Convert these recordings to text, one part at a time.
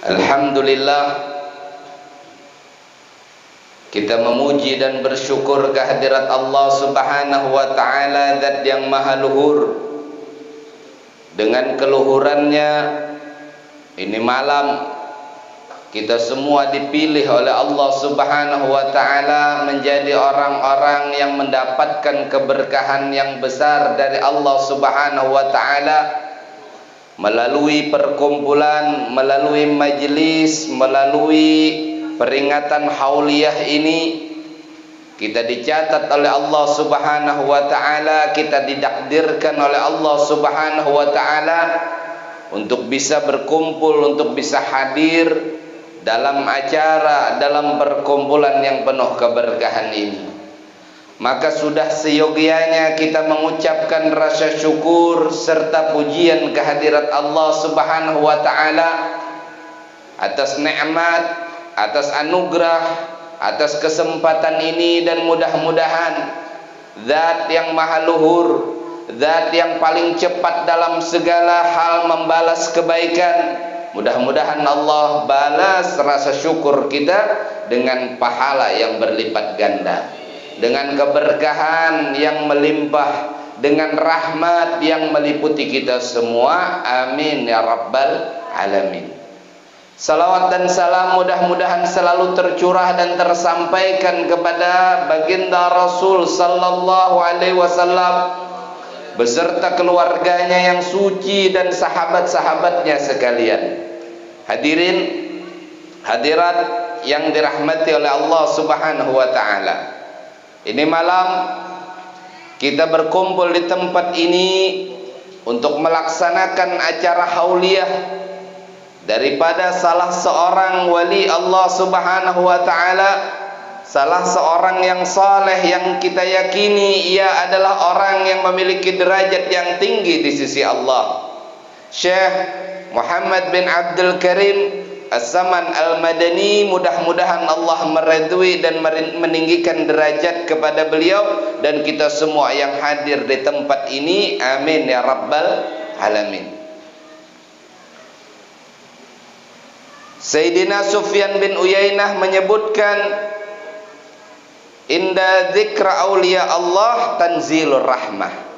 Alhamdulillah, kita memuji dan bersyukur kehadirat Allah Subhanahu wa ta'ala, Zat yang maha luhur. Dengan keluhurannya, ini malam kita semua dipilih oleh Allah Subhanahu wa ta'ala menjadi orang-orang yang mendapatkan keberkahan yang besar dari Allah Subhanahu wa ta'ala. Melalui perkumpulan, melalui majlis, melalui peringatan hauliyah ini, kita dicatat oleh Allah Subhanahu wa ta'ala, kita didakdirkan oleh Allah Subhanahu wa ta'ala untuk bisa berkumpul, untuk bisa hadir dalam acara, dalam perkumpulan yang penuh keberkahan ini. Maka sudah seyogianya kita mengucapkan rasa syukur serta pujian kehadirat Allah Subhanahu wa ta'ala atas nikmat, atas anugerah, atas kesempatan ini, dan mudah-mudahan Zat yang maha luhur, Zat yang paling cepat dalam segala hal membalas kebaikan, mudah-mudahan Allah balas rasa syukur kita dengan pahala yang berlipat ganda, dengan keberkahan yang melimpah, dengan rahmat yang meliputi kita semua. Amin ya rabbal alamin. Salawat dan salam mudah-mudahan selalu tercurah dan tersampaikan kepada baginda Rasul sallallahu alaihi wasallam beserta keluarganya yang suci dan sahabat-sahabatnya sekalian. Hadirin hadirat yang dirahmati oleh Allah Subhanahu wa ta'ala, ini malam kita berkumpul di tempat ini untuk melaksanakan acara hauliyah daripada salah seorang wali Allah Subhanahu wa ta'ala, salah seorang yang saleh yang kita yakini ia adalah orang yang memiliki derajat yang tinggi di sisi Allah, Syekh Muhammad bin Abdul Karim As-Saman Al-Madani. Mudah-mudahan Allah meridhui dan meninggikan derajat kepada beliau dan kita semua yang hadir di tempat ini. Amin ya rabbal alamin. Sayyidina Sufyan bin Uyainah menyebutkan, inda dzikra auliya Allah tanzilur rahmah.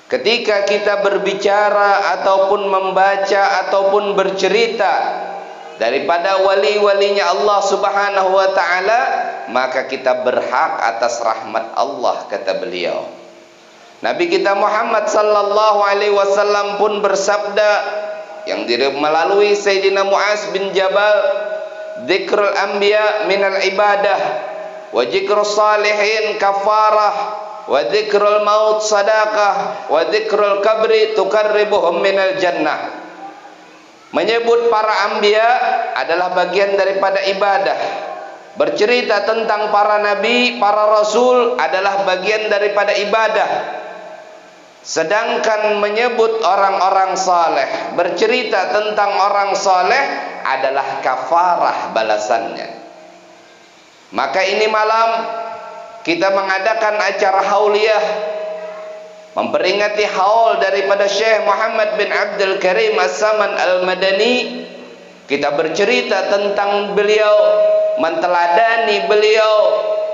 Ketika kita berbicara ataupun membaca ataupun bercerita daripada wali-walinya Allah Subhanahu wa ta'ala, maka kita berhak atas rahmat Allah, kata beliau. Nabi kita Muhammad sallallahu alaihi wasallam pun bersabda yang melalui Sayyidina Mu'az bin Jabal, dzikrul anbiya minal ibadah wa dzikrus salihin kafarah wa dzikrul maut sadaqah wa dzikrul kabri tuqarribuhum minal jannah. Menyebut para anbiya adalah bagian daripada ibadah. Bercerita tentang para nabi, para rasul adalah bagian daripada ibadah. Sedangkan menyebut orang-orang saleh, bercerita tentang orang saleh adalah kafarah balasannya. Maka ini malam kita mengadakan acara hauliyah memperingati haul daripada Syekh Muhammad bin Abdul Karim As-Saman Al-Madani. Kita bercerita tentang beliau, menteladani beliau,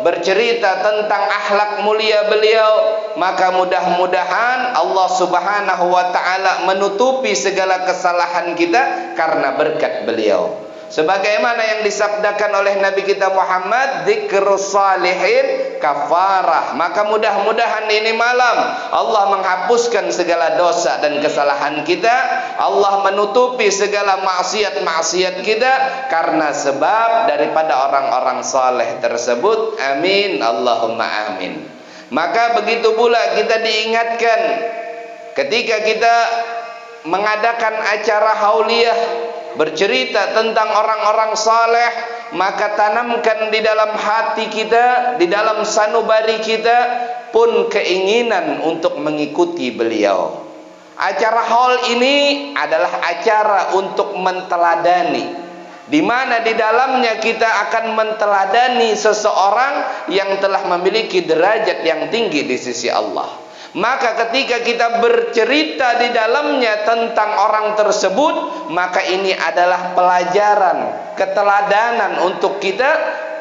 bercerita tentang akhlak mulia beliau. Maka mudah-mudahan Allah Subhanahu wa ta'ala menutupi segala kesalahan kita karena berkat beliau. Sebagaimana yang disabdakan oleh Nabi kita Muhammad, dzikrus salihin kafarah. Maka mudah-mudahan ini malam Allah menghapuskan segala dosa dan kesalahan kita, Allah menutupi segala maksiat-maksiat kita karena sebab daripada orang-orang saleh tersebut. Amin Allahumma amin. Maka begitu pula kita diingatkan ketika kita mengadakan acara hauliyah bercerita tentang orang-orang saleh, maka tanamkan di dalam hati kita, di dalam sanubari kita pun keinginan untuk mengikuti beliau. Acara haul ini adalah acara untuk menteladani, di mana di dalamnya kita akan menteladani seseorang yang telah memiliki derajat yang tinggi di sisi Allah. Maka ketika kita bercerita di dalamnya tentang orang tersebut, maka ini adalah pelajaran, keteladanan untuk kita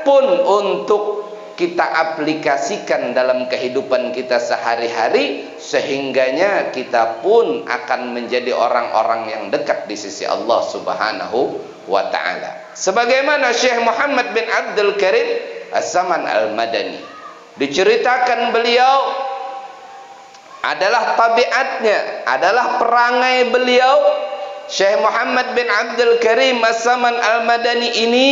pun untuk kita aplikasikan dalam kehidupan kita sehari-hari, sehingganya kita pun akan menjadi orang-orang yang dekat di sisi Allah Subhanahu wa ta'ala. Sebagaimana Syekh Muhammad bin Abdul Karim As-Saman Al-Madani, diceritakan beliau adalah tabiatnya, adalah perangai beliau. Syekh Muhammad bin Abdul Karim As-Saman Al-Madani ini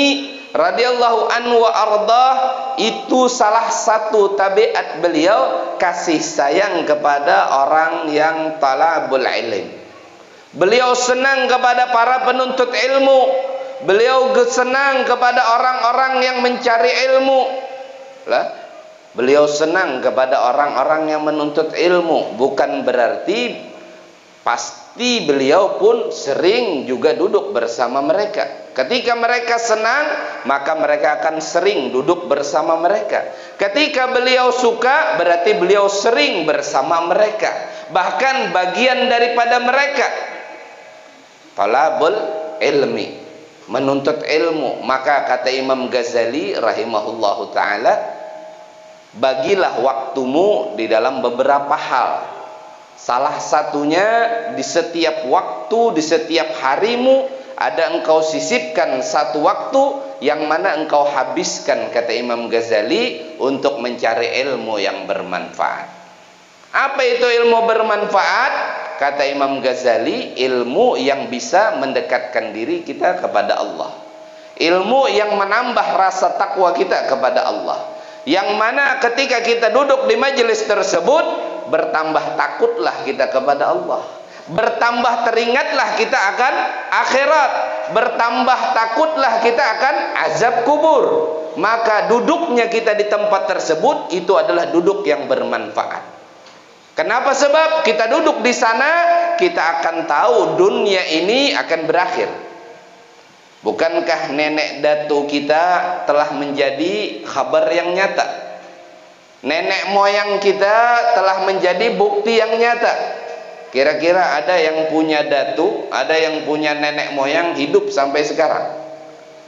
radhiyallahu anhu wa ardah, itu salah satu tabiat beliau kasih sayang kepada orang yang talabul ilm. Beliau senang kepada para penuntut ilmu. Beliau senang kepada orang-orang yang mencari ilmu. Beliau senang kepada orang-orang yang menuntut ilmu. Bukan berarti pasti beliau pun sering juga duduk bersama mereka. Ketika mereka senang, maka mereka akan sering duduk bersama mereka. Ketika beliau suka, berarti beliau sering bersama mereka. Bahkan bagian daripada mereka talabul ilmi, menuntut ilmu. Maka kata Imam Ghazali rahimahullahu ta'ala, bagilah waktumu di dalam beberapa hal. Salah satunya di setiap waktu, di setiap harimu, ada engkau sisipkan satu waktu yang mana engkau habiskan, kata Imam Ghazali, untuk mencari ilmu yang bermanfaat. Apa itu ilmu bermanfaat? Kata Imam Ghazali, ilmu yang bisa mendekatkan diri kita kepada Allah, ilmu yang menambah rasa takwa kita kepada Allah, yang mana ketika kita duduk di majelis tersebut, bertambah takutlah kita kepada Allah, bertambah teringatlah kita akan akhirat, bertambah takutlah kita akan azab kubur. Maka duduknya kita di tempat tersebut itu adalah duduk yang bermanfaat. Kenapa? Sebab kita duduk di sana, kita akan tahu dunia ini akan berakhir. Bukankah nenek datu kita telah menjadi kabar yang nyata? Nenek moyang kita telah menjadi bukti yang nyata. Kira-kira ada yang punya datu, ada yang punya nenek moyang hidup sampai sekarang?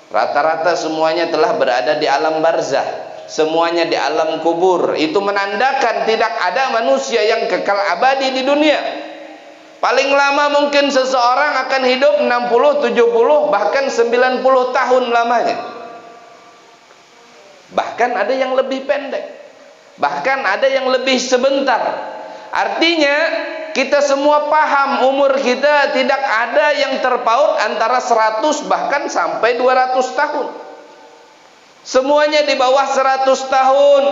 Rata-rata semuanya telah berada di alam barzah, semuanya di alam kubur. Itu menandakan tidak ada manusia yang kekal abadi di dunia. Paling lama mungkin seseorang akan hidup 60, 70, bahkan 90 tahun lamanya. Bahkan ada yang lebih pendek, bahkan ada yang lebih sebentar. Artinya kita semua paham umur kita tidak ada yang terpaut antara 100 bahkan sampai 200 tahun. Semuanya di bawah 100 tahun.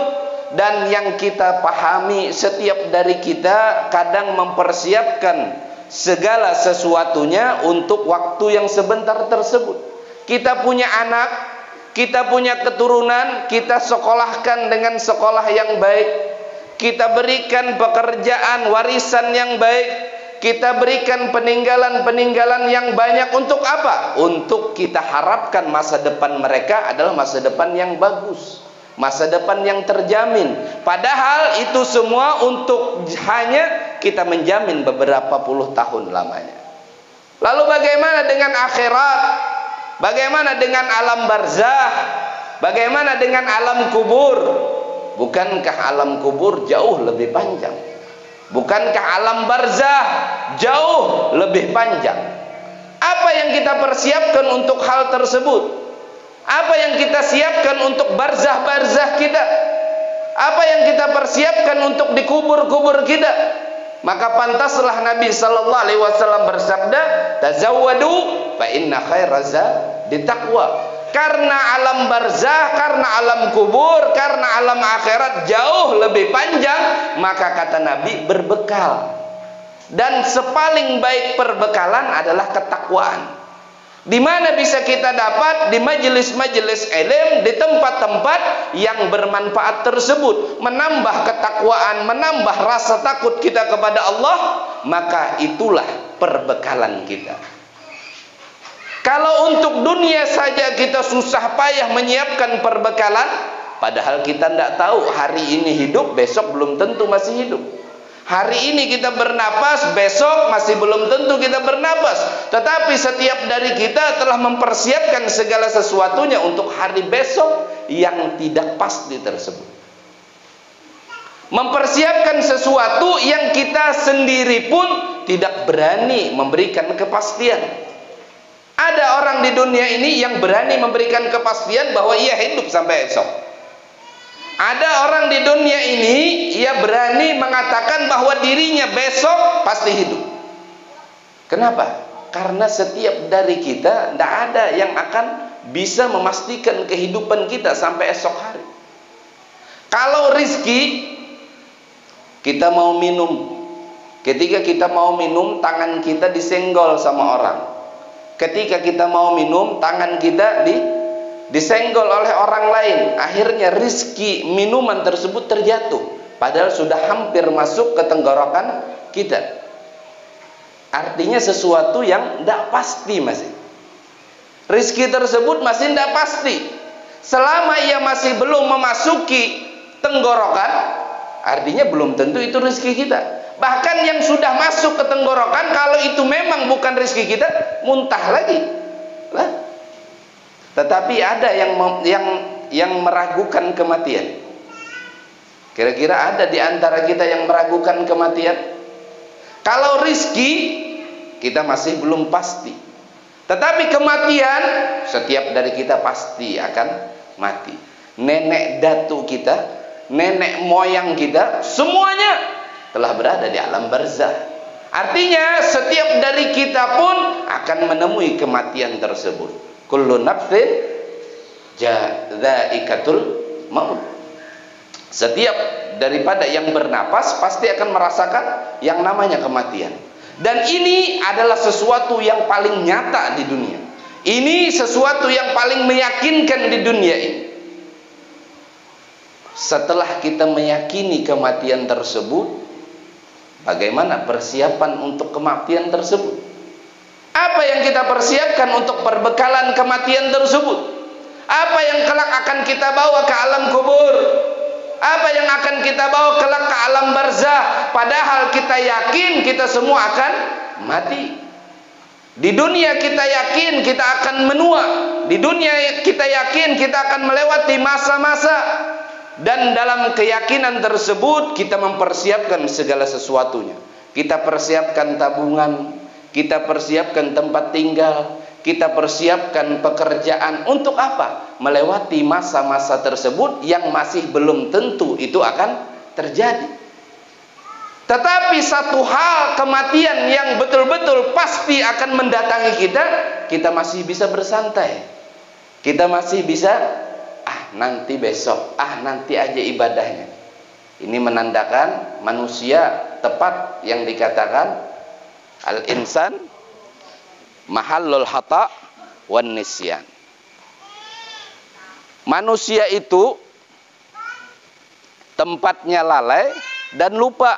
Dan yang kita pahami, setiap dari kita kadang mempersiapkan segala sesuatunya untuk waktu yang sebentar tersebut. Kita punya anak, kita punya keturunan, kita sekolahkan dengan sekolah yang baik, kita berikan pekerjaan warisan yang baik, kita berikan peninggalan-peninggalan yang banyak. Untuk apa? Untuk kita harapkan masa depan mereka adalah masa depan yang bagus, masa depan yang terjamin. Padahal itu semua untuk hanya kita menjamin beberapa puluh tahun lamanya. Lalu bagaimana dengan akhirat? Bagaimana dengan alam barzah? Bagaimana dengan alam kubur? Bukankah alam kubur jauh lebih panjang? Bukankah alam barzah jauh lebih panjang? Apa yang kita persiapkan untuk hal tersebut? Apa yang kita siapkan untuk barzah-barzah kita? Apa yang kita persiapkan untuk di kubur-kubur kita? Maka pantaslah Nabi sallallahu alaihi wasallam bersabda, "Tazawwadu fa inna khairaz zadi taqwa." Karena alam barzah, karena alam kubur, karena alam akhirat jauh lebih panjang, maka kata Nabi, berbekal. Dan sepaling baik perbekalan adalah ketakwaan. Di mana bisa kita dapat? Di majelis-majelis ilmu, di tempat-tempat yang bermanfaat tersebut, menambah ketakwaan, menambah rasa takut kita kepada Allah. Maka itulah perbekalan kita. Kalau untuk dunia saja kita susah payah menyiapkan perbekalan, padahal kita tidak tahu hari ini hidup, besok belum tentu masih hidup. Hari ini kita bernapas, besok masih belum tentu kita bernapas. Tetapi setiap dari kita telah mempersiapkan segala sesuatunya untuk hari besok yang tidak pasti tersebut. Mempersiapkan sesuatu yang kita sendiri pun tidak berani memberikan kepastian. Ada orang di dunia ini yang berani memberikan kepastian bahwa ia hidup sampai esok. Ada orang di dunia ini ia berani mengatakan bahwa dirinya besok pasti hidup. Kenapa? Karena setiap dari kita tidak ada yang akan bisa memastikan kehidupan kita sampai esok hari. Kalau rizki, kita mau minum, ketika kita mau minum tangan kita disenggol sama orang. Ketika kita mau minum tangan kita disenggol oleh orang lain. Akhirnya rizki minuman tersebut terjatuh, padahal sudah hampir masuk ke tenggorokan kita. Artinya sesuatu yang tidak pasti masih. Rizki tersebut masih tidak pasti. Selama ia masih belum memasuki tenggorokan, artinya belum tentu itu rizki kita. Bahkan yang sudah masuk ke tenggorokan, kalau itu memang bukan rizki kita, muntah lagi lah. Tetapi ada yang meragukan kematian. Kira-kira ada di antara kita yang meragukan kematian? Kalau rizki kita masih belum pasti, tetapi kematian setiap dari kita pasti akan mati. Nenek datu kita, nenek moyang kita, semuanya telah berada di alam barzah. Artinya setiap dari kita pun akan menemui kematian tersebut. Kullu nafsin dzaiqatul maut. Setiap daripada yang bernapas pasti akan merasakan yang namanya kematian. Dan ini adalah sesuatu yang paling nyata di dunia. Ini sesuatu yang paling meyakinkan di dunia ini. Setelah kita meyakini kematian tersebut, bagaimana persiapan untuk kematian tersebut? Apa yang kita persiapkan untuk perbekalan kematian tersebut? Apa yang kelak akan kita bawa ke alam kubur? Apa yang akan kita bawa kelak ke alam barzah? Padahal kita yakin kita semua akan mati. Di dunia kita yakin kita akan menua. Di dunia kita yakin kita akan melewati masa-masa. Dan dalam keyakinan tersebut kita mempersiapkan segala sesuatunya. Kita persiapkan tabungan, kita persiapkan tempat tinggal, kita persiapkan pekerjaan. Untuk apa? Melewati masa-masa tersebut yang masih belum tentu itu akan terjadi. Tetapi satu hal, kematian yang betul-betul pasti akan mendatangi kita, kita masih bisa bersantai. Kita masih bisa nanti besok, nanti aja ibadahnya. Ini menandakan manusia tepat yang dikatakan al-insan mahallul khata' wan nisyan. Manusia itu tempatnya lalai dan lupa.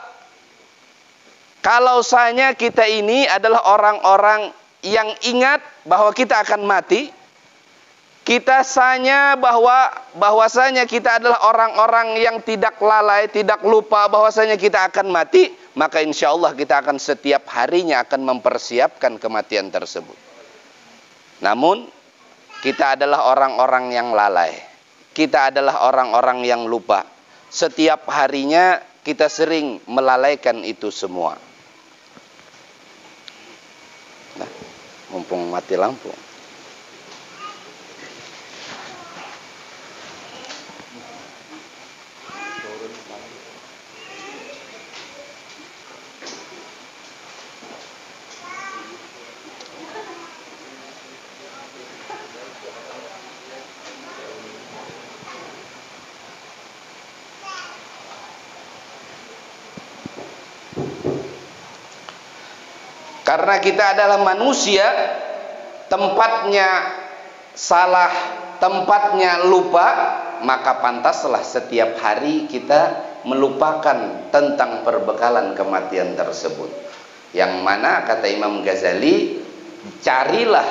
Kalau misalnya kita ini adalah orang-orang yang ingat bahwa kita akan mati, kita sanya bahwasanya kita adalah orang-orang yang tidak lalai, tidak lupa bahwasanya kita akan mati, maka insya Allah kita akan setiap harinya akan mempersiapkan kematian tersebut. Namun kita adalah orang-orang yang lalai, kita adalah orang-orang yang lupa. Setiap harinya kita sering melalaikan itu semua. Nah, mumpung mati lampu. Karena kita adalah manusia, tempatnya salah, tempatnya lupa, maka pantaslah setiap hari kita melupakan tentang perbekalan kematian tersebut. Yang mana kata Imam Ghazali, carilah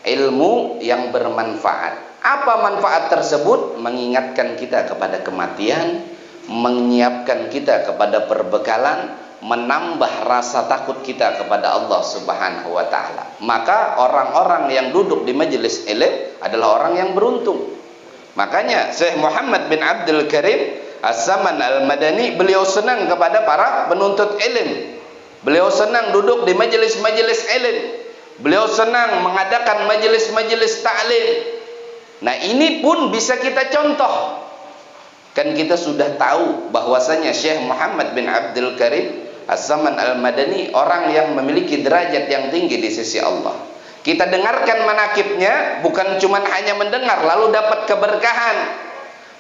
ilmu yang bermanfaat. Apa manfaat tersebut? Mengingatkan kita kepada kematian, menyiapkan kita kepada perbekalan, menambah rasa takut kita kepada Allah Subhanahu wa taala. Maka orang-orang yang duduk di majelis ilmu adalah orang yang beruntung. Makanya Syekh Muhammad bin Abdul Karim As-Saman Al-Madani, beliau senang kepada para penuntut ilmu. Beliau senang duduk di majelis-majelis ilmu. Beliau senang mengadakan majelis-majelis ta'lim. Nah, ini pun bisa kita contoh. Kan kita sudah tahu bahwasanya Syekh Muhammad bin Abdul Karim As-Saman Al-Madani orang yang memiliki derajat yang tinggi di sisi Allah. Kita dengarkan manakibnya, bukan cuma hanya mendengar lalu dapat keberkahan,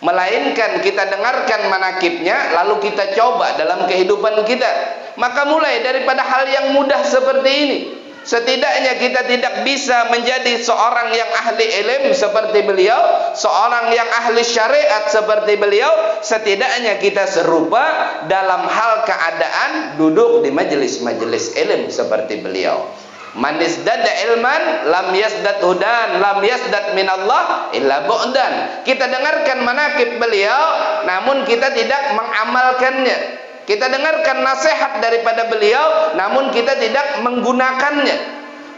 melainkan kita dengarkan manakibnya lalu kita coba dalam kehidupan kita. Maka mulai daripada hal yang mudah seperti ini, setidaknya kita tidak bisa menjadi seorang yang ahli ilmu seperti beliau, seorang yang ahli syariat seperti beliau. Setidaknya kita serupa dalam hal keadaan duduk di majelis-majelis ilmu seperti beliau. Man izdada ilman lam yasdad hudan, lam yasdad minallah illa bu'dan. Kita dengarkan manakib beliau, namun kita tidak mengamalkannya. Kita dengarkan nasihat daripada beliau, namun kita tidak menggunakannya.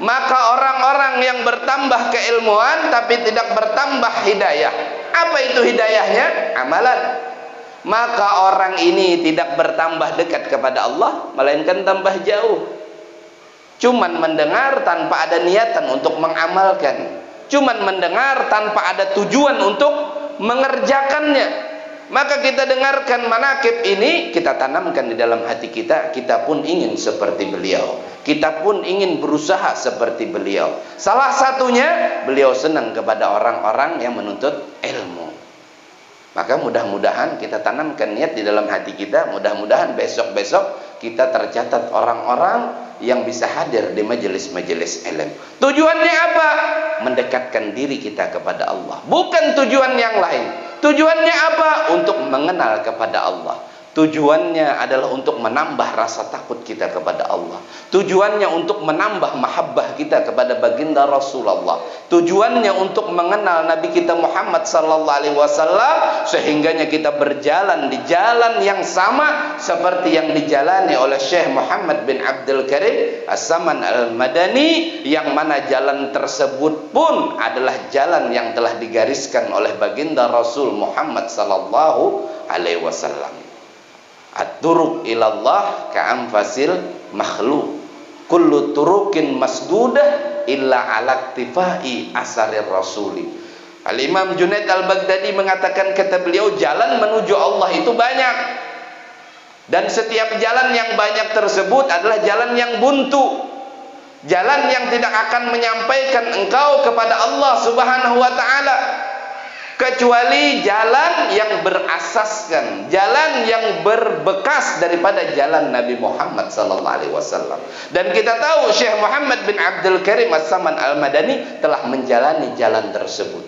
Maka orang-orang yang bertambah keilmuan tapi tidak bertambah hidayah. Apa itu hidayahnya? Amalan. Maka orang ini tidak bertambah dekat kepada Allah, melainkan tambah jauh. Cuman mendengar tanpa ada niatan untuk mengamalkan, cuman mendengar tanpa ada tujuan untuk mengerjakannya. Maka kita dengarkan manakib ini, kita tanamkan di dalam hati kita. Kita pun ingin seperti beliau, kita pun ingin berusaha seperti beliau. Salah satunya, beliau senang kepada orang-orang yang menuntut ilmu. Maka mudah-mudahan kita tanamkan niat di dalam hati kita. Mudah-mudahan besok-besok kita tercatat orang-orang yang bisa hadir di majelis-majelis ilmu. Tujuannya apa? Mendekatkan diri kita kepada Allah, bukan tujuan yang lain. Tujuannya apa? Untuk mengenal kepada Allah. Tujuannya adalah untuk menambah rasa takut kita kepada Allah. Tujuannya untuk menambah mahabbah kita kepada baginda Rasulullah. Tujuannya untuk mengenal Nabi kita Muhammad sallallahu alaihi wasallam, sehingganya kita berjalan di jalan yang sama seperti yang dijalani oleh Syekh Muhammad bin Abdul Karim As-Saman Al-Madani, yang mana jalan tersebut pun adalah jalan yang telah digariskan oleh baginda Rasul Muhammad sallallahu alaihi wasallam. At-turuq ilallah ka'anfasil makhluk, kullu turukin masdudah illa ala iktifai asarir rasuli. Al-Imam Junaid Al-Baghdadi mengatakan, kata beliau, jalan menuju Allah itu banyak, dan setiap jalan yang banyak tersebut adalah jalan yang buntu, jalan yang tidak akan menyampaikan engkau kepada Allah Subhanahu wa ta'ala, kecuali jalan yang berasaskan, jalan yang berbekas daripada jalan Nabi Muhammad sallallahu alaihi wasallam. Dan kita tahu Syekh Muhammad bin Abdul Karim As-Saman Al-Madani telah menjalani jalan tersebut.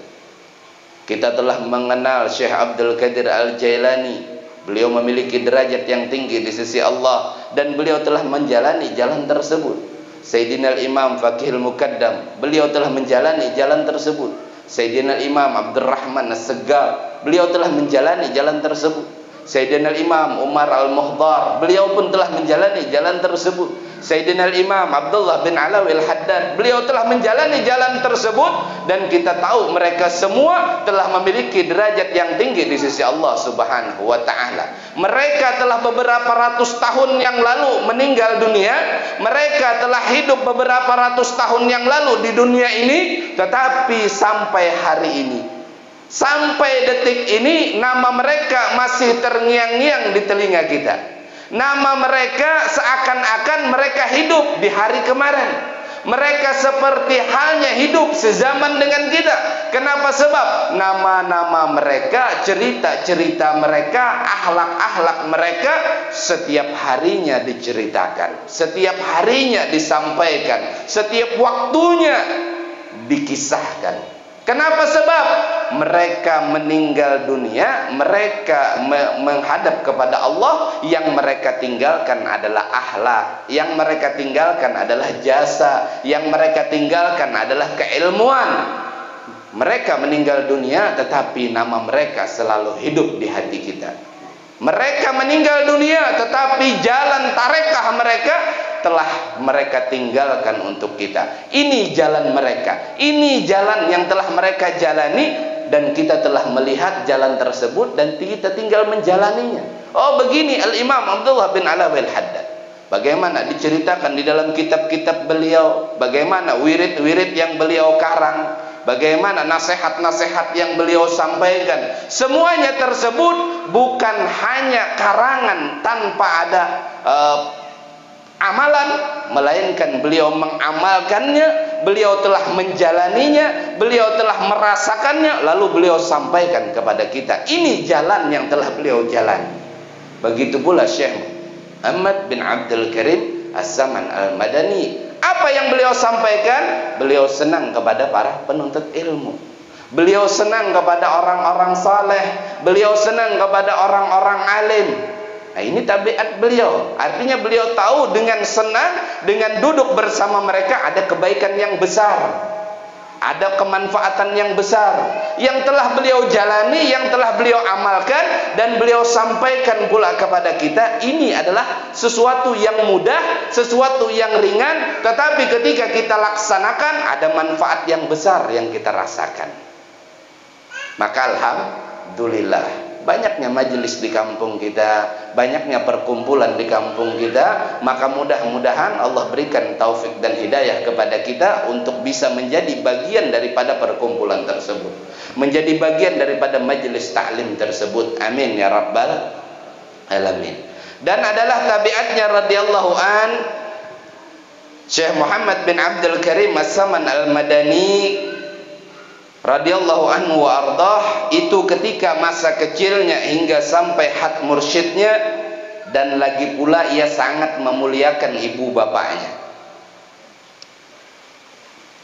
Kita telah mengenal Syekh Abdul Qadir Al-Jailani. Beliau memiliki derajat yang tinggi di sisi Allah, dan beliau telah menjalani jalan tersebut. Sayyidina Al-Imam Faqihul Muqaddam, beliau telah menjalani jalan tersebut. Sayyidina Imam Abdurrahman As-Segaf, beliau telah menjalani jalan tersebut. Sayyidina Imam Umar Al-Muhdar, beliau pun telah menjalani jalan tersebut. Sayyidina Imam Abdullah bin Alawi Al-Haddad, beliau telah menjalani jalan tersebut. Dan kita tahu mereka semua telah memiliki derajat yang tinggi di sisi Allah Subhanahu wa ta'ala. Mereka telah beberapa ratus tahun yang lalu meninggal dunia, mereka telah hidup beberapa ratus tahun yang lalu di dunia ini, tetapi sampai hari ini, sampai detik ini, nama mereka masih terngiang-ngiang di telinga kita. Nama mereka seakan-akan mereka hidup di hari kemarin. Mereka seperti halnya hidup sezaman dengan kita. Kenapa? Sebab nama-nama mereka, cerita-cerita mereka, akhlak-akhlak mereka setiap harinya diceritakan, setiap harinya disampaikan, setiap waktunya dikisahkan. Kenapa? Sebab mereka meninggal dunia, mereka menghadap kepada Allah. Yang mereka tinggalkan adalah akhlak, yang mereka tinggalkan adalah jasa, yang mereka tinggalkan adalah keilmuan. Mereka meninggal dunia, tetapi nama mereka selalu hidup di hati kita. Mereka meninggal dunia, tetapi jalan tarekah mereka telah mereka tinggalkan untuk kita. Ini jalan mereka, ini jalan yang telah mereka jalani, dan kita telah melihat jalan tersebut dan kita tinggal menjalaninya. Oh, begini Al-Imam Abdullah bin Alawi Al-Haddad, bagaimana diceritakan di dalam kitab-kitab beliau, bagaimana wirid-wirid yang beliau karang, bagaimana nasihat-nasihat yang beliau sampaikan. Semuanya tersebut bukan hanya karangan tanpa ada amalan, melainkan beliau mengamalkannya, beliau telah menjalaninya, beliau telah merasakannya, lalu beliau sampaikan kepada kita. Ini jalan yang telah beliau jalani. Begitu pula Syekh Muhammad bin Abdul Karim As-Saman Al-Madani. Apa yang beliau sampaikan? Beliau senang kepada para penuntut ilmu, beliau senang kepada orang-orang saleh, beliau senang kepada orang-orang alim. Nah, ini tabiat beliau. Artinya beliau tahu dengan senang, dengan duduk bersama mereka ada kebaikan yang besar, ada kemanfaatan yang besar yang telah beliau jalani, yang telah beliau amalkan, dan beliau sampaikan pula kepada kita. Ini adalah sesuatu yang mudah, sesuatu yang ringan, tetapi ketika kita laksanakan ada manfaat yang besar yang kita rasakan. Maka alhamdulillah, banyaknya majelis di kampung kita, banyaknya perkumpulan di kampung kita. Maka mudah-mudahan Allah berikan taufik dan hidayah kepada kita untuk bisa menjadi bagian daripada perkumpulan tersebut, menjadi bagian daripada majelis ta'lim tersebut. Amin ya rabbal alamin. Dan adalah tabiatnya radhiyallahu an Syekh Muhammad bin Abdul Karim As-Saman Al-Madani radhiyallahu anhu wa ardah, itu ketika masa kecilnya hingga sampai had mursyidnya, dan lagi pula ia sangat memuliakan ibu bapaknya.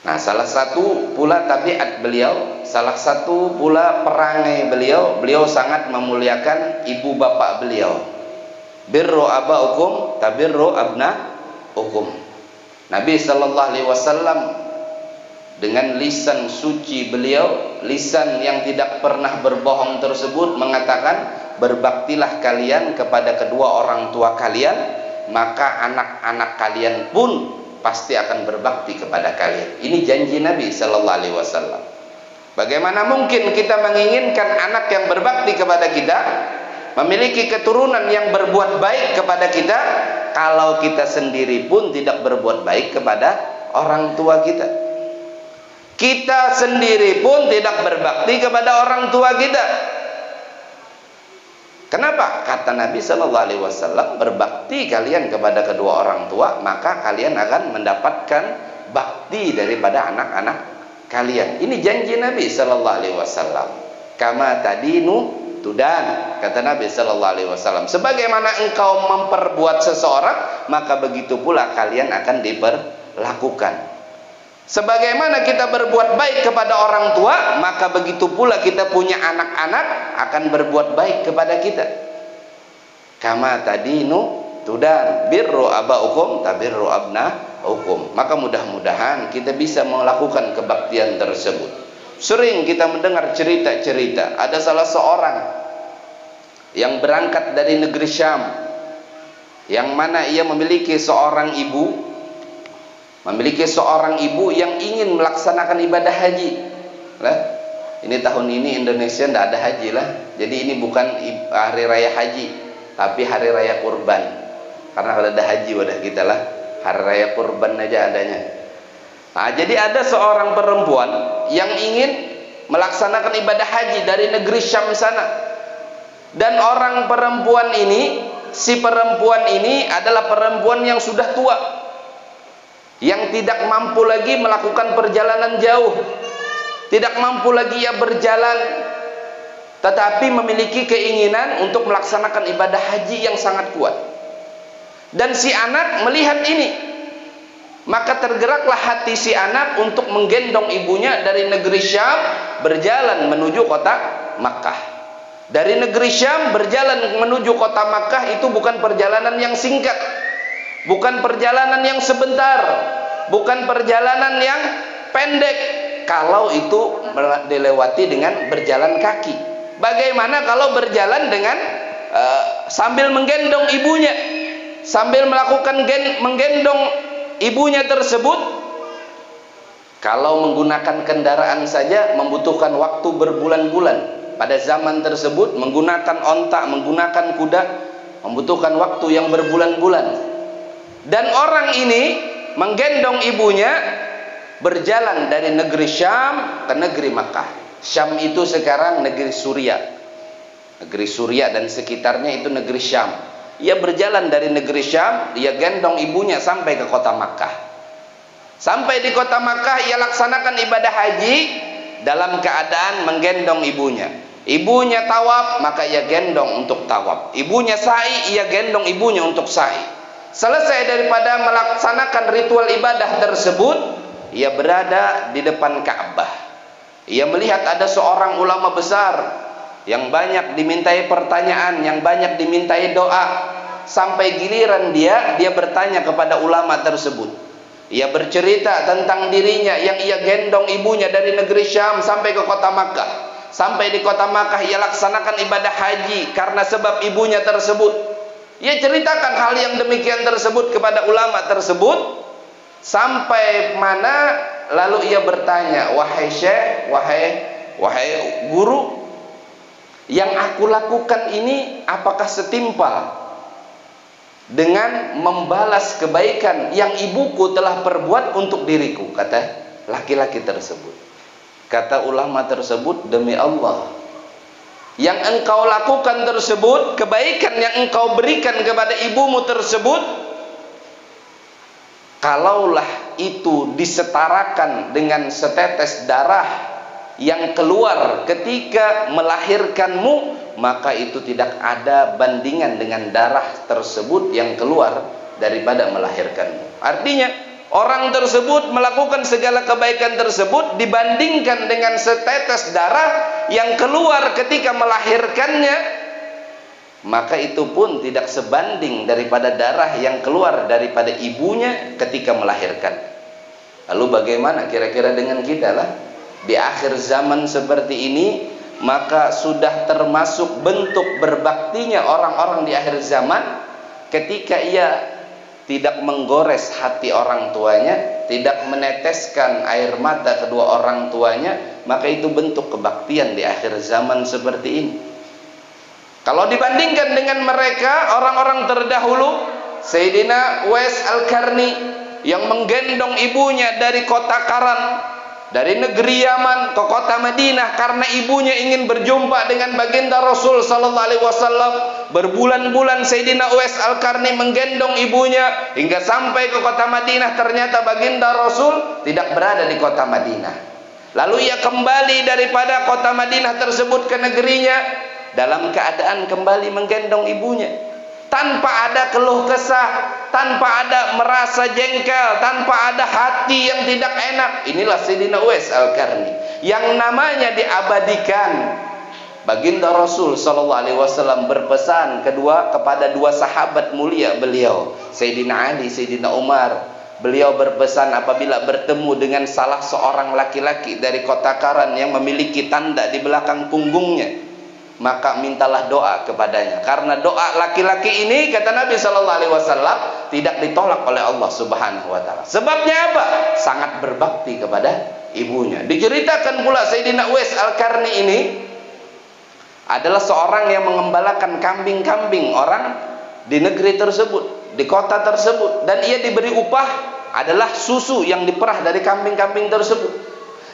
Nah, salah satu pula tabiat beliau, salah satu pula perangai beliau, beliau sangat memuliakan ibu bapak beliau. Birru abaukum tabirru abnaukum. Nabi sallallahu alaihi wasallam dengan lisan suci beliau, lisan yang tidak pernah berbohong tersebut, mengatakan, berbaktilah kalian kepada kedua orang tua kalian, maka anak-anak kalian pun pasti akan berbakti kepada kalian. Ini janji Nabi sallallahu alaihi wasallam. Bagaimana mungkin kita menginginkan anak yang berbakti kepada kita, memiliki keturunan yang berbuat baik kepada kita, kalau kita sendiri pun tidak berbuat baik kepada orang tua kita? Kita sendiri pun tidak berbakti kepada orang tua kita. Kenapa? Kata Nabi sallallahu alaihi wasallam, berbakti kalian kepada kedua orang tua, maka kalian akan mendapatkan bakti daripada anak-anak kalian. Ini janji Nabi sallallahu alaihi wasallam. Kama tadinu tudan, kata Nabi sallallahu alaihi wasallam. Sebagaimana engkau memperbuat seseorang, maka begitu pula kalian akan diperlakukan. Sebagaimana kita berbuat baik kepada orang tua, maka begitu pula kita punya anak-anak akan berbuat baik kepada kita. Kama tadinu tudan, birru abaukum tabirru abnaukum. Maka mudah-mudahan kita bisa melakukan kebaktian tersebut. Sering kita mendengar cerita-cerita, ada salah seorang yang berangkat dari negeri Syam, yang mana ia memiliki seorang ibu yang ingin melaksanakan ibadah haji. Lah, ini tahun ini Indonesia tidak ada haji lah. Jadi ini bukan hari raya haji, tapi hari raya kurban. Karena kalau ada haji wadah kita lah, hari raya kurban aja adanya. Nah, jadi ada seorang perempuan yang ingin melaksanakan ibadah haji dari negeri Syam sana. Dan orang perempuan ini, si perempuan ini adalah perempuan yang sudah tua, yang tidak mampu lagi melakukan perjalanan jauh, tidak mampu lagi ia berjalan, tetapi memiliki keinginan untuk melaksanakan ibadah haji yang sangat kuat. Dan si anak melihat ini, maka tergeraklah hati si anak untuk menggendong ibunya dari negeri Syam berjalan menuju kota Makkah. Dari negeri Syam berjalan menuju kota Makkah itu bukan perjalanan yang singkat, bukan perjalanan yang sebentar, bukan perjalanan yang pendek. Kalau itu dilewati dengan berjalan kaki, bagaimana kalau berjalan dengan sambil menggendong ibunya, sambil melakukan menggendong ibunya tersebut. Kalau menggunakan kendaraan saja membutuhkan waktu berbulan-bulan. Pada zaman tersebut menggunakan onta, menggunakan kuda membutuhkan waktu yang berbulan-bulan. Dan orang ini menggendong ibunya berjalan dari negeri Syam ke negeri Makkah. Syam itu sekarang negeri Suria. Negeri Suria dan sekitarnya itu negeri Syam. Ia berjalan dari negeri Syam, dia gendong ibunya sampai ke kota Makkah. Sampai di kota Makkah ia laksanakan ibadah haji dalam keadaan menggendong ibunya. Ibunya tawaf, maka ia gendong untuk tawaf. Ibunya sa'i, ia gendong ibunya untuk sa'i. Selesai daripada melaksanakan ritual ibadah tersebut, ia berada di depan Ka'bah. Ia melihat ada seorang ulama besar yang banyak dimintai pertanyaan, yang banyak dimintai doa. Sampai giliran dia bertanya kepada ulama tersebut. Ia bercerita tentang dirinya yang ia gendong ibunya dari negeri Syam sampai ke kota Makkah. Sampai di kota Makkah ia laksanakan ibadah haji karena sebab ibunya tersebut. Ia ceritakan hal yang demikian tersebut kepada ulama tersebut. Sampai mana lalu ia bertanya, wahai syekh, wahai guru, yang aku lakukan ini apakah setimpal dengan membalas kebaikan yang ibuku telah perbuat untuk diriku? Kata laki-laki tersebut. Kata ulama tersebut, demi Allah, yang engkau lakukan tersebut, kebaikan yang engkau berikan kepada ibumu tersebut, kalaulah itu disetarakan dengan setetes darah yang keluar ketika melahirkanmu, maka itu tidak ada bandingan dengan darah tersebut yang keluar daripada melahirkanmu. Artinya orang tersebut melakukan segala kebaikan tersebut dibandingkan dengan setetes darah yang keluar ketika melahirkannya, maka itu pun tidak sebanding daripada darah yang keluar daripada ibunya ketika melahirkan. Lalu bagaimana kira-kira dengan kita lah? Di akhir zaman seperti ini, maka sudah termasuk bentuk berbaktinya orang-orang di akhir zaman ketika ia tidak menggores hati orang tuanya, tidak meneteskan air mata kedua orang tuanya, maka itu bentuk kebaktian di akhir zaman seperti ini. Kalau dibandingkan dengan mereka, orang-orang terdahulu, Sayyidina Uwais Al-Qarni yang menggendong ibunya dari kota Karan, dari negeri Yaman ke kota Madinah karena ibunya ingin berjumpa dengan baginda Rasul sallallahu alaihi wasallam. Berbulan-bulan Sayyidina Uwais Al-Qarni menggendong ibunya hingga sampai ke kota Madinah. Ternyata baginda Rasul tidak berada di kota Madinah. Lalu ia kembali daripada kota Madinah tersebut ke negerinya dalam keadaan kembali menggendong ibunya, tanpa ada keluh kesah, tanpa ada merasa jengkel, tanpa ada hati yang tidak enak. Inilah Sayyidina Uwais Al-Qarni yang namanya diabadikan. Baginda Rasul sallallahu alaihi wasallam berpesan kepada dua sahabat mulia beliau, Sayyidina Ali, Sayyidina Umar. Beliau berpesan apabila bertemu dengan salah seorang laki-laki dari kota Karan yang memiliki tanda di belakang punggungnya, maka mintalah doa kepadanya, karena doa laki-laki ini, kata Nabi sallallahu alaihi wasallam, tidak ditolak oleh Allah Subhanahu wa taala. Sebabnya apa? Sangat berbakti kepada ibunya. Diceritakan pula Sayyidina Uwais Al-Qarni ini adalah seorang yang mengembalakan kambing-kambing orang di negeri tersebut, di kota tersebut, dan ia diberi upah adalah susu yang diperah dari kambing-kambing tersebut.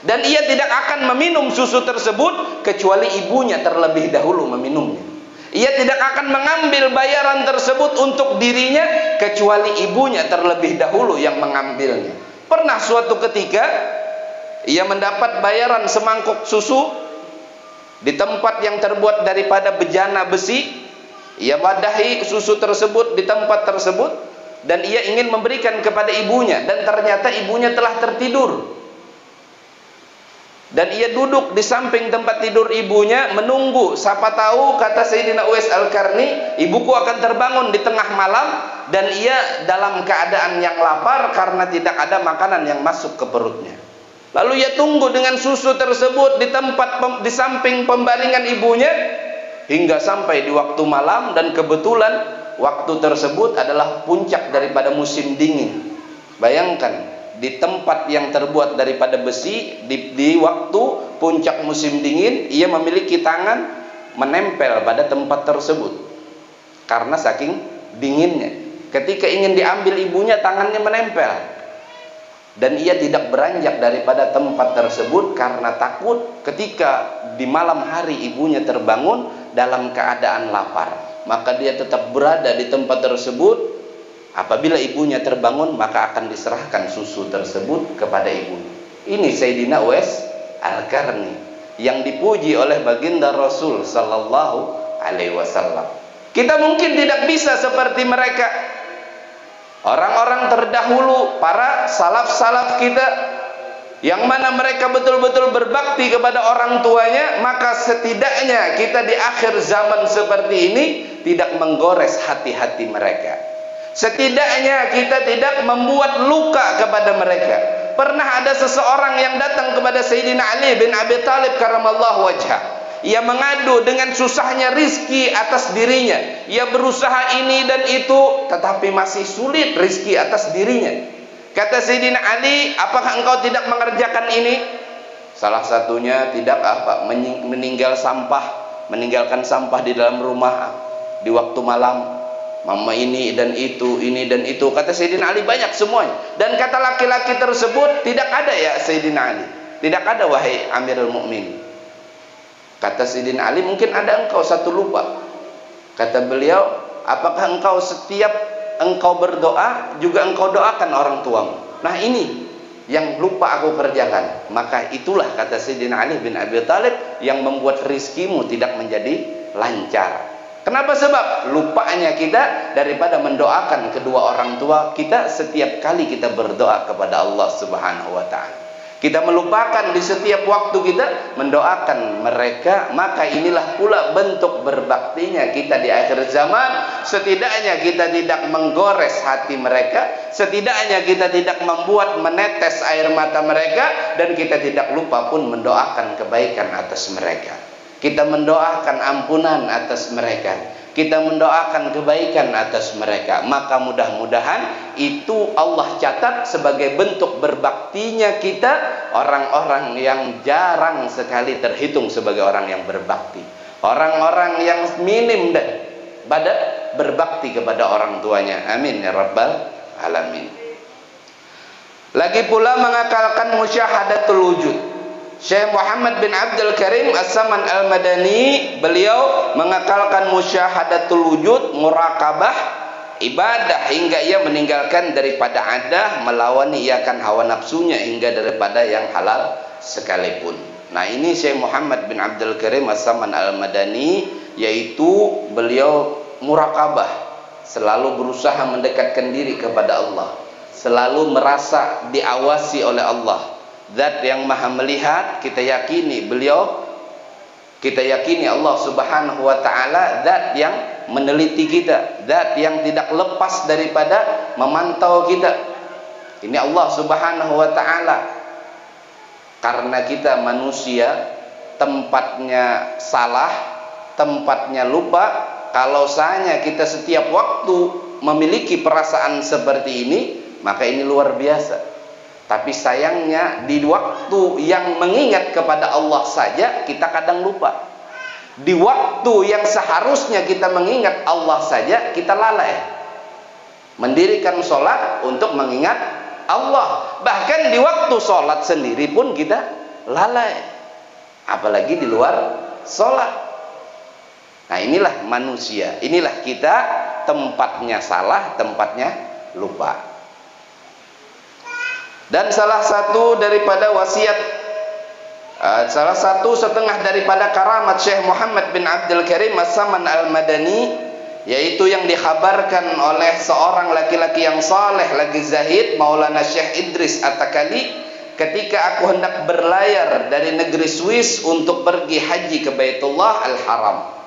Dan ia tidak akan meminum susu tersebut kecuali ibunya terlebih dahulu meminumnya. Ia tidak akan mengambil bayaran tersebut untuk dirinya kecuali ibunya terlebih dahulu yang mengambilnya. Pernah suatu ketika ia mendapat bayaran semangkuk susu di tempat yang terbuat daripada bejana besi. Ia wadahi susu tersebut di tempat tersebut dan ia ingin memberikan kepada ibunya, dan ternyata ibunya telah tertidur. Dan ia duduk di samping tempat tidur ibunya menunggu. Siapa tahu, kata Sayyidina Uwais Al-Qarni, ibuku akan terbangun di tengah malam dan ia dalam keadaan yang lapar karena tidak ada makanan yang masuk ke perutnya. Lalu ia tunggu dengan susu tersebut di tempat di samping pembaringan ibunya hingga sampai di waktu malam, dan kebetulan waktu tersebut adalah puncak daripada musim dingin. Bayangkan, di tempat yang terbuat daripada besi, di waktu puncak musim dingin, ia memiliki tangan menempel pada tempat tersebut karena saking dinginnya. Ketika ingin diambil ibunya, tangannya menempel, dan ia tidak beranjak daripada tempat tersebut karena takut ketika di malam hari ibunya terbangun dalam keadaan lapar, maka dia tetap berada di tempat tersebut. Apabila ibunya terbangun, maka akan diserahkan susu tersebut kepada ibunya. Ini Sayyidina Uwais Al-Qarni yang dipuji oleh baginda Rasul sallallahu alaihi wasallam. Kita mungkin tidak bisa seperti mereka. Orang-orang terdahulu, para salaf-salaf kita, yang mana mereka betul-betul berbakti kepada orang tuanya, maka setidaknya kita di akhir zaman seperti ini tidak menggores hati-hati mereka. Setidaknya kita tidak membuat luka kepada mereka. Pernah ada seseorang yang datang kepada Sayyidina Ali bin Abi Thalib karamallahu wajhah. Ia mengadu dengan susahnya rizki atas dirinya. Ia berusaha ini dan itu, tetapi masih sulit rizki atas dirinya. Kata Sayyidina Ali, apakah engkau tidak mengerjakan ini? Salah satunya, tidak apa, meninggalkan sampah di dalam rumah di waktu malam. Mama ini dan itu, ini dan itu. Kata Sayyidina Ali, banyak semuanya. Dan kata laki-laki tersebut, tidak ada ya Sayyidina Ali, tidak ada wahai Amirul Mukminin. Kata Sayyidina Ali, mungkin ada engkau satu lupa. Kata beliau, apakah engkau setiap engkau berdoa juga engkau doakan orang tuamu? Nah ini yang lupa aku kerjakan. Maka itulah, kata Sayyidina Ali bin Abi Thalib, yang membuat rizkimu tidak menjadi lancar. Kenapa? Sebab lupanya kita daripada mendoakan kedua orang tua kita setiap kali kita berdoa kepada Allah Subhanahu wa ta'ala. Kita melupakan di setiap waktu kita mendoakan mereka. Maka inilah pula bentuk berbaktinya kita di akhir zaman. Setidaknya kita tidak menggores hati mereka, setidaknya kita tidak membuat menetes air mata mereka, dan kita tidak lupa pun mendoakan kebaikan atas mereka. Kita mendoakan ampunan atas mereka, kita mendoakan kebaikan atas mereka. Maka mudah-mudahan itu Allah catat sebagai bentuk berbaktinya kita, orang-orang yang jarang sekali terhitung sebagai orang yang berbakti, orang-orang yang minim dan pada berbakti kepada orang tuanya. Amin ya rabbal alamin. Lagi pula mengakalkan musyahadatul wujud. Syekh Muhammad bin Abdul Karim As-Saman Al-Madani, beliau mengakalkan musyahadatul wujud, muraqabah, ibadah, hingga ia meninggalkan daripada adah, melawan iakan hawa nafsunya, hingga daripada yang halal sekalipun. Nah ini Syekh Muhammad bin Abdul Karim As-Saman Al-Madani, yaitu beliau muraqabah, selalu berusaha mendekatkan diri kepada Allah, selalu merasa diawasi oleh Allah. Zat yang maha melihat, kita yakini beliau, kita yakini Allah Subhanahu wa ta'ala zat yang meneliti kita, zat yang tidak lepas daripada memantau kita. Ini Allah Subhanahu wa ta'ala. Karena kita manusia, tempatnya salah, tempatnya lupa. Kalau saja kita setiap waktu memiliki perasaan seperti ini, maka ini luar biasa. Tapi sayangnya di waktu yang mengingat kepada Allah saja kita kadang lupa. Di waktu yang seharusnya kita mengingat Allah saja kita lalai. Mendirikan sholat untuk mengingat Allah. Bahkan di waktu sholat sendiri pun kita lalai. Apalagi di luar sholat. Nah inilah manusia. Inilah kita, tempatnya salah, tempatnya lupa. Dan salah satu daripada wasiat, salah satu setengah daripada karamat Syekh Muhammad bin Abdul Karim As-Saman Al-Madani, yaitu yang dikhabarkan oleh seorang laki-laki yang saleh lagi zahid, Maulana Syekh Idris At-Takali, ketika aku hendak berlayar dari negeri Swiss untuk pergi haji ke Baitullah Al-Haram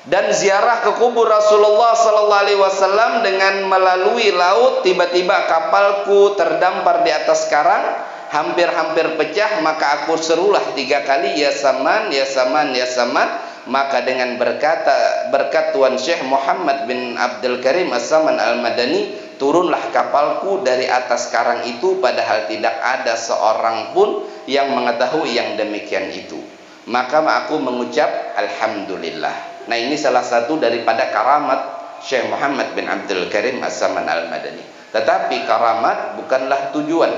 dan ziarah ke kubur Rasulullah sallallahu alaihi wasallam, dengan melalui laut tiba-tiba kapalku terdampar di atas karang, hampir-hampir pecah. Maka aku serulah 3 kali, ya Saman, ya Saman, ya Saman. Maka dengan berkat Tuan Syekh Muhammad bin Abdul Karim As-Saman Al-Madani, turunlah kapalku dari atas karang itu, padahal tidak ada seorang pun yang mengetahui yang demikian itu. Maka aku mengucap alhamdulillah. Nah, ini salah satu daripada karamat Syekh Muhammad bin Abdul Karim As-Saman Al-Madani. Tetapi karamat bukanlah tujuan,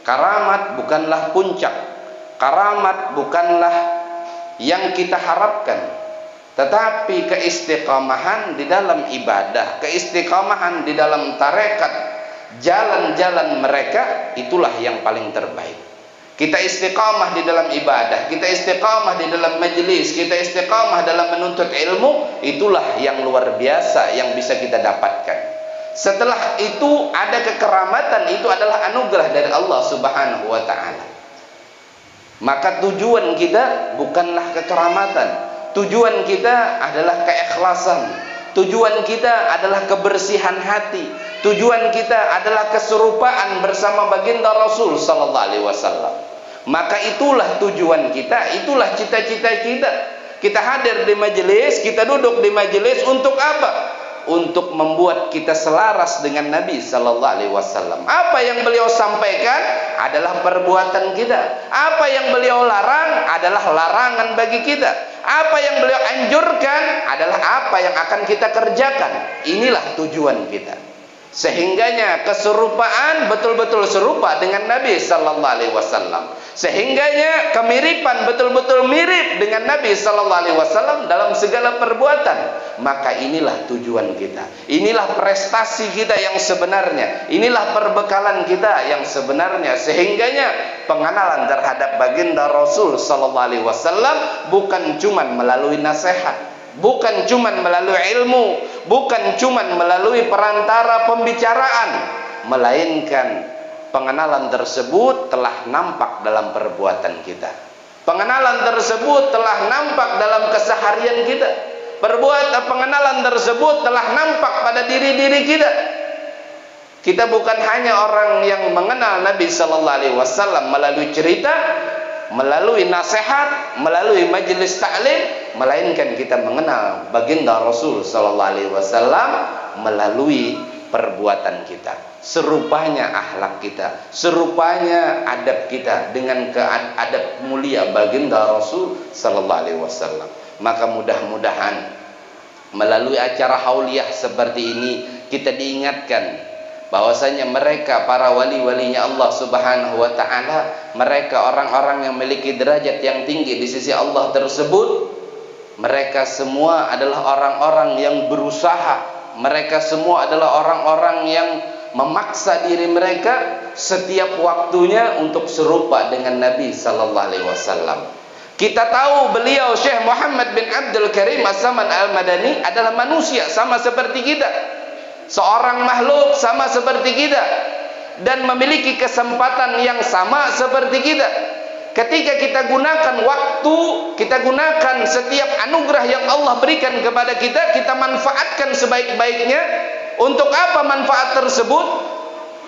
karamat bukanlah puncak, karamat bukanlah yang kita harapkan. Tetapi keistiqamahan di dalam ibadah, keistiqamahan di dalam tarekat, jalan-jalan mereka, itulah yang paling terbaik. Kita istiqamah di dalam ibadah, kita istiqamah di dalam majelis, kita istiqamah dalam menuntut ilmu, itulah yang luar biasa yang bisa kita dapatkan. Setelah itu ada kekeramatan, itu adalah anugerah dari Allah Subhanahu wa ta'ala. Maka tujuan kita bukanlah kekeramatan, tujuan kita adalah keikhlasan, tujuan kita adalah kebersihan hati, tujuan kita adalah keserupaan bersama baginda Rasul sallallahu alaihi wasallam. Maka itulah tujuan kita, itulah cita-cita kita. Kita hadir di majelis, kita duduk di majelis untuk apa? Untuk membuat kita selaras dengan Nabi sallallahu alaihi wasallam. Apa yang beliau sampaikan adalah perbuatan kita. Apa yang beliau larang adalah larangan bagi kita. Apa yang beliau anjurkan adalah apa yang akan kita kerjakan. Inilah tujuan kita. Sehingganya keserupaan betul-betul serupa dengan Nabi sallallahu alaihi wasallam. Sehingganya kemiripan betul-betul mirip dengan Nabi sallallahu alaihi wasallam dalam segala perbuatan. Maka inilah tujuan kita. Inilah prestasi kita yang sebenarnya. Inilah perbekalan kita yang sebenarnya. Sehingganya pengenalan terhadap baginda Rasul sallallahu alaihi wasallam bukan cuma melalui nasihat, bukan cuma melalui ilmu, bukan cuma melalui perantara pembicaraan, melainkan pengenalan tersebut telah nampak dalam perbuatan kita. Pengenalan tersebut telah nampak dalam keseharian kita. Pengenalan tersebut telah nampak pada diri-diri kita. Kita bukan hanya orang yang mengenal Nabi sallallahu alaihi wasallam melalui cerita, melalui nasihat, melalui majelis ta'lim, melainkan kita mengenal baginda Rasul sallallahu alaihi wasallam melalui perbuatan kita. Serupanya akhlak kita, serupanya adab kita dengan adab mulia baginda Rasul sallallahu alaihi wasallam. Maka mudah-mudahan melalui acara hauliyah seperti ini kita diingatkan bahwasanya mereka para wali-walinya Allah Subhanahu wa ta'ala, mereka orang-orang yang memiliki derajat yang tinggi di sisi Allah tersebut, mereka semua adalah orang-orang yang berusaha, mereka semua adalah orang-orang yang memaksa diri mereka setiap waktunya untuk serupa dengan Nabi sallallahu alaihi wasallam. Kita tahu beliau Syekh Muhammad bin Abdul Karim As-Saman Al-Madani adalah manusia sama seperti kita, seorang makhluk sama seperti kita, dan memiliki kesempatan yang sama seperti kita. Ketika kita gunakan waktu, kita gunakan setiap anugerah yang Allah berikan kepada kita, kita manfaatkan sebaik-baiknya. Untuk apa manfaat tersebut?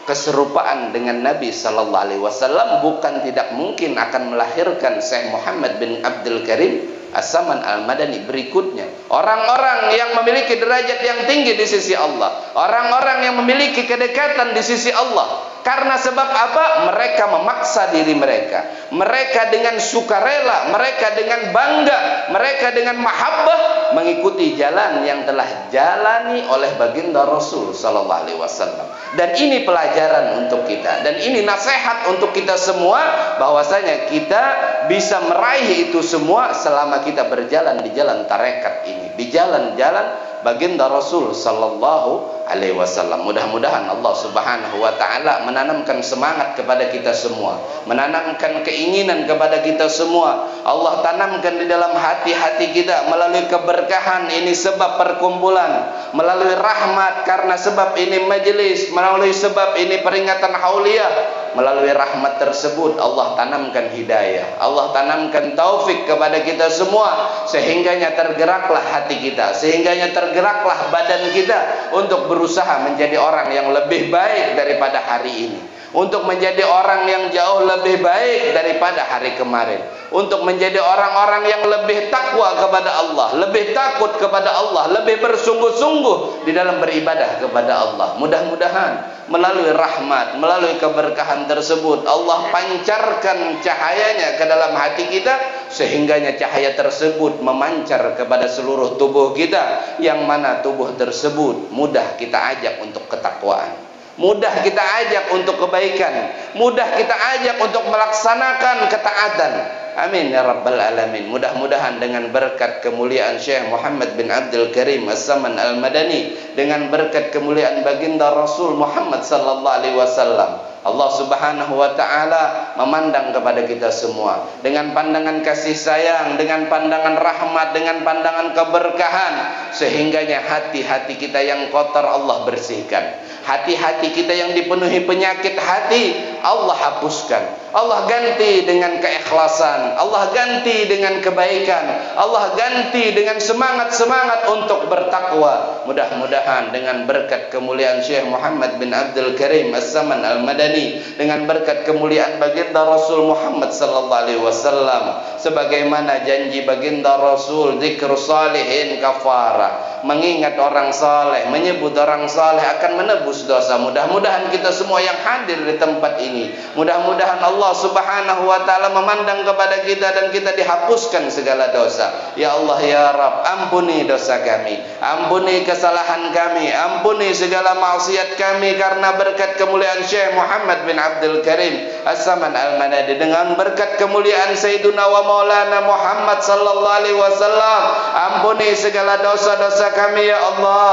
Keserupaan dengan Nabi sallallahu alaihi wasallam bukan tidak mungkin akan melahirkan Syekh Muhammad bin Abdul Karim As-Saman Al-Madani berikutnya. Orang-orang yang memiliki derajat yang tinggi di sisi Allah, orang-orang yang memiliki kedekatan di sisi Allah. Karena sebab apa? Mereka memaksa diri mereka. Mereka dengan sukarela, mereka dengan bangga, mereka dengan mahabbah mengikuti jalan yang telah jalani oleh baginda Rasul sallallahu alaihi wasallam. Dan ini pelajaran untuk kita, dan ini nasihat untuk kita semua, bahwasanya kita bisa meraih itu semua selama kita berjalan di jalan tarekat ini, di jalan-jalan baginda Rasul sallallahu alaihi wasallam. Mudah-mudahan Allah Subhanahu wa taala menanamkan semangat kepada kita semua, menanamkan keinginan kepada kita semua. Allah tanamkan di dalam hati-hati kita melalui keberkahan ini sebab perkumpulan, melalui rahmat karena sebab ini majelis, melalui sebab ini peringatan hauliyah. Melalui rahmat tersebut Allah tanamkan hidayah, Allah tanamkan taufik kepada kita semua, sehingganya tergeraklah hati kita, sehingganya tergeraklah badan kita untuk berusaha menjadi orang yang lebih baik daripada hari ini, untuk menjadi orang yang jauh lebih baik daripada hari kemarin, untuk menjadi orang-orang yang lebih takwa kepada Allah, lebih takut kepada Allah, lebih bersungguh-sungguh di dalam beribadah kepada Allah. Mudah-mudahan melalui rahmat, melalui keberkahan tersebut, Allah pancarkan cahayanya ke dalam hati kita, sehingganya cahaya tersebut memancar kepada seluruh tubuh kita, yang mana tubuh tersebut mudah kita ajak untuk ketakwaan, mudah kita ajak untuk kebaikan, mudah kita ajak untuk melaksanakan ketaatan. Amin ya rabbal alamin. Mudah-mudahan dengan berkat kemuliaan Syekh Muhammad bin Abdul Karim As-Saman Al-Madani, dengan berkat kemuliaan baginda Rasul Muhammad sallallahu alaihi wasallam, Allah Subhanahu wa taala memandang kepada kita semua dengan pandangan kasih sayang, dengan pandangan rahmat, dengan pandangan keberkahan, sehingganya hati-hati kita yang kotor Allah bersihkan, hati-hati kita yang dipenuhi penyakit hati Allah hapuskan, Allah ganti dengan keikhlasan, Allah ganti dengan kebaikan, Allah ganti dengan semangat-semangat untuk bertakwa. Mudah-mudahan dengan berkat kemuliaan Syekh Muhammad bin Abdul Karim As-Saman Al-Madani, dengan berkat kemuliaan baginda Rasul Muhammad sallallahu alaihi wasallam, sebagaimana janji baginda Rasul, zikru salihin kafara, mengingat orang saleh, menyebut orang saleh akan menebus dosa. Mudah-mudahan kita semua yang hadir di tempat ini, mudah-mudahan Allah Subhanahu wa taala memandang kepada kita dan kita dihapuskan segala dosa. Ya Allah ya Rabb, ampuni dosa kami, ampuni kesalahan kami, ampuni segala maksiat kami, karena berkat kemuliaan Syekh Muhammad bin Abdul Karim As-Saman Al-Madani, dengan berkat kemuliaan Sayyiduna wa Maulana Muhammad sallallahu alaihi wasallam, ampuni segala dosa-dosa kami ya Allah,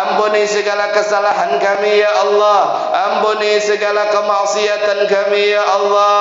ampuni segala kesalahan kami ya Allah, ampuni segala kemaksiatan kami ya Allah,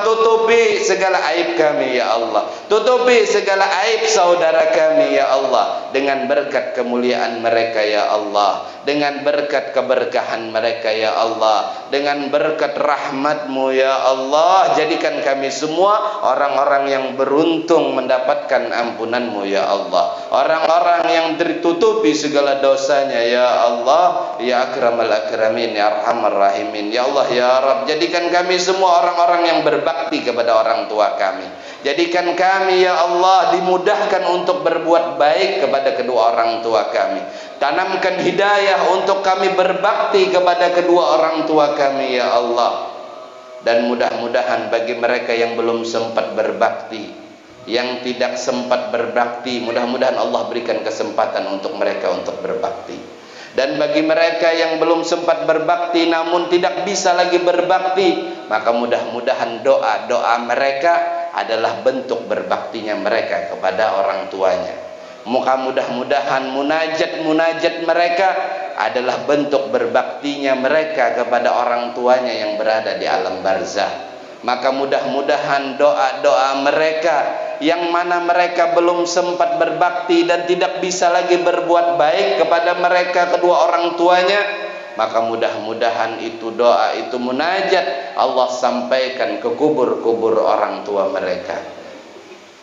tutupi segala aib kami ya Allah, tutupi segala aib saudara kami ya Allah, dengan berkat kemuliaan mereka ya Allah, dengan berkat keberkahan mereka ya Allah, dengan berkat rahmat-Mu ya Allah, jadikan kami semua orang-orang yang beruntung mendapatkan ampunan-Mu ya Allah, orang-orang yang ditutupi segala dosanya ya Allah, ya akramal akramin, ya arhamar rahimin. Ya Allah ya Rabb, jadikan kami semua orang-orang yang berbakti kepada orang tua kami, jadikan kami ya Allah dimudahkan untuk berbuat baik kepada kedua orang tua kami, tanamkan hidayah untuk kami berbakti kepada kedua orang tua kami ya Allah. Dan mudah-mudahan bagi mereka yang belum sempat berbakti, yang tidak sempat berbakti, mudah-mudahan Allah berikan kesempatan untuk mereka untuk berbakti. Dan bagi mereka yang belum sempat berbakti namun tidak bisa lagi berbakti, maka mudah-mudahan doa-doa mereka adalah bentuk berbaktinya mereka kepada orang tuanya. Mudah-mudahan munajat-munajat mereka adalah bentuk berbaktinya mereka kepada orang tuanya yang berada di alam barzah. Maka mudah-mudahan doa-doa mereka yang mana mereka belum sempat berbakti dan tidak bisa lagi berbuat baik kepada mereka kedua orang tuanya, maka mudah-mudahan itu doa, itu munajat Allah sampaikan ke kubur-kubur orang tua mereka.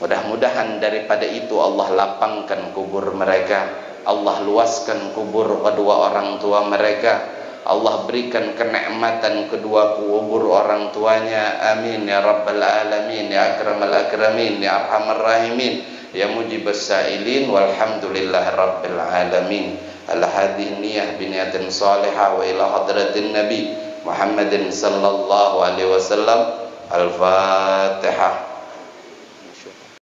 Mudah-mudahan daripada itu Allah lapangkan kubur mereka, Allah luaskan kubur kedua orang tua mereka, Allah berikan kenikmatan kedua kubur orang tuanya. Amin ya rabbal alamin, ya akramal akramin, ya arhamar rahimin, ya mujibas sa'ilin, walhamdulillah rabbil alamin. Ala hadhihi niyah biniyatin salihah wa ila hadratin nabi Muhammadin sallallahu alaihi wasallam. Al-Fatihah.